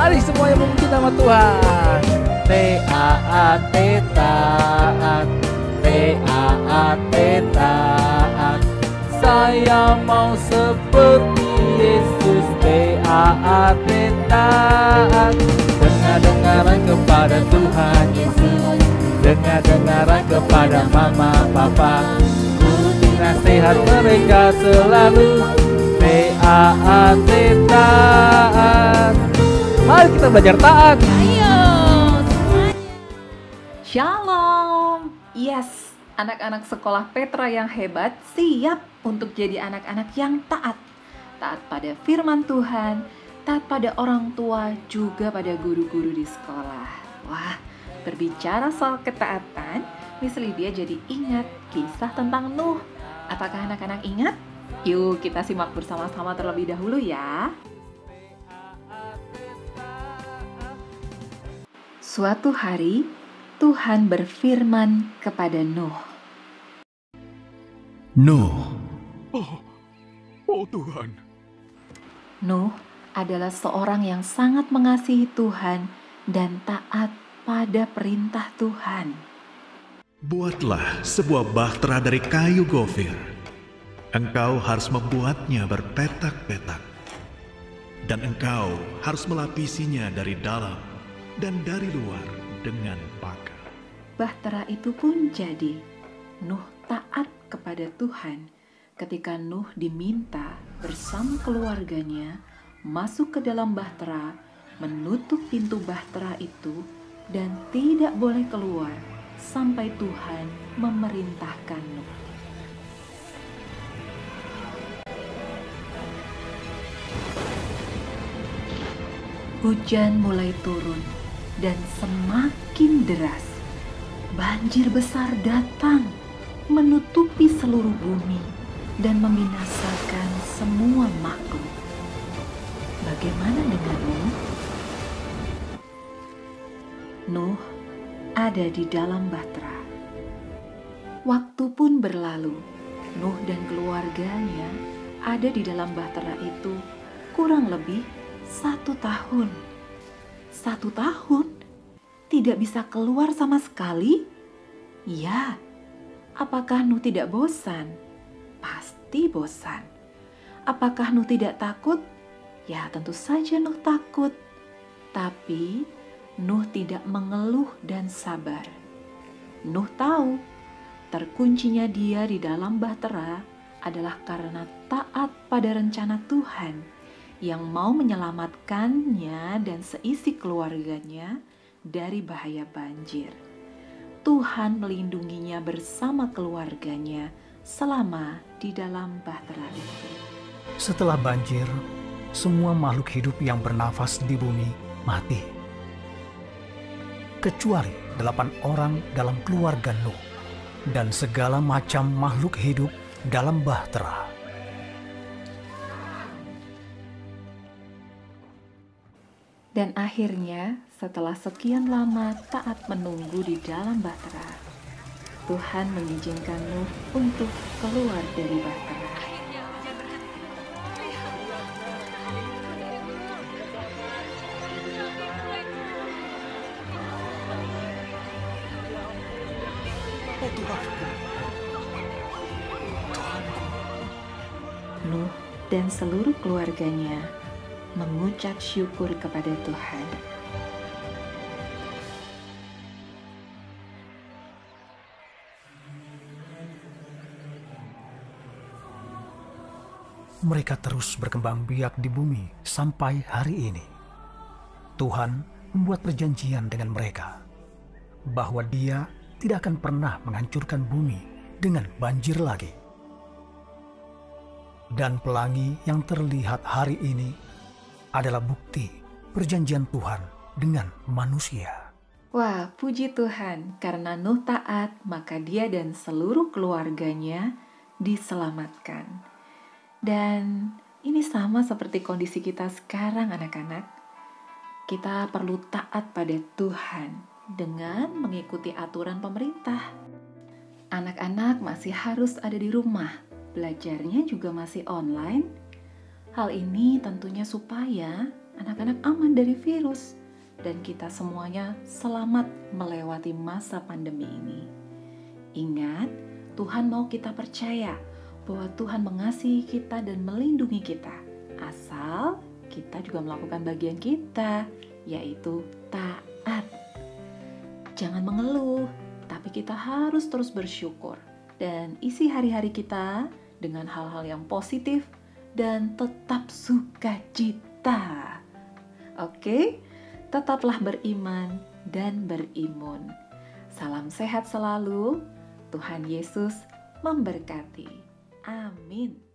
Mari semuanya memuji nama Tuhan. Taat, taat, taat, taat. Saya mau seperti Yesus. Taat, taat. Dengar-dengaran kepada Tuhan Yesus. Dengar-dengaran kepada mama, papa. Ikuti nasihat mereka selalu. Taat, taat. Mari kita belajar taat. Ayo semuanya. Shalom. Yes, anak-anak sekolah Petra yang hebat siap untuk jadi anak-anak yang taat. Taat pada firman Tuhan, taat pada orang tua, juga pada guru-guru di sekolah. Wah, berbicara soal ketaatan, Miss Lydia jadi ingat kisah tentang Nuh. Apakah anak-anak ingat? Yuk kita simak bersama-sama terlebih dahulu ya. Suatu hari, Tuhan berfirman kepada Nuh. Nuh, Oh Tuhan, Nuh adalah seorang yang sangat mengasihi Tuhan dan taat pada perintah Tuhan. buatlah sebuah bahtera dari kayu gofir. Engkau harus membuatnya berpetak-petak. Dan engkau harus melapisinya dari dalam dan dari luar dengan pagar. Bahtera itu pun jadi. Nuh taat kepada Tuhan ketika Nuh diminta bersama keluarganya masuk ke dalam bahtera, menutup pintu bahtera itu, dan tidak boleh keluar sampai Tuhan memerintahkan Nuh. Hujan mulai turun dan semakin deras. Banjir besar datang, menutupi seluruh bumi dan membinasakan semua makhluk. Bagaimana dengan Nuh? Nuh ada di dalam bahtera. Waktu pun berlalu. Nuh dan keluarganya ada di dalam bahtera itu kurang lebih 1 tahun. 1 tahun? Tidak bisa keluar sama sekali? Ya, apakah Nuh tidak bosan? Pasti bosan. Apakah Nuh tidak takut? Ya, tentu saja Nuh takut. Tapi Nuh tidak mengeluh dan sabar. Nuh tahu terkuncinya dia di dalam bahtera adalah karena taat pada rencana Tuhan yang mau menyelamatkannya dan seisi keluarganya dari bahaya banjir. Tuhan melindunginya bersama keluarganya selama di dalam bahtera itu. Setelah banjir, semua makhluk hidup yang bernafas di bumi mati. Kecuali 8 orang dalam keluarga Nuh dan segala macam makhluk hidup dalam bahtera. Dan akhirnya, setelah sekian lama taat menunggu di dalam bahtera, Tuhan mengizinkan Nuh untuk keluar dari bahtera. oh Tuhan, Nuh dan seluruh keluarganya mengucap syukur kepada Tuhan. Mereka terus berkembang biak di bumi sampai hari ini. Tuhan membuat perjanjian dengan mereka bahwa Dia tidak akan pernah menghancurkan bumi dengan banjir lagi. Dan pelangi yang terlihat hari ini adalah bukti perjanjian Tuhan dengan manusia. Wah, puji Tuhan, karena Nuh taat, maka dia dan seluruh keluarganya diselamatkan. Dan ini sama seperti kondisi kita sekarang, anak-anak. Kita perlu taat pada Tuhan dengan mengikuti aturan pemerintah. Anak-anak masih harus ada di rumah, belajarnya juga masih online. Hal ini tentunya supaya anak-anak aman dari virus dan kita semuanya selamat melewati masa pandemi ini. Ingat, Tuhan mau kita percaya bahwa Tuhan mengasihi kita dan melindungi kita, asal kita juga melakukan bagian kita, yaitu taat. Jangan mengeluh, tapi kita harus terus bersyukur dan isi hari-hari kita dengan hal-hal yang positif dan tetap sukacita. Oke? Tetaplah beriman dan berimun. Salam sehat selalu. Tuhan Yesus memberkati. Amin.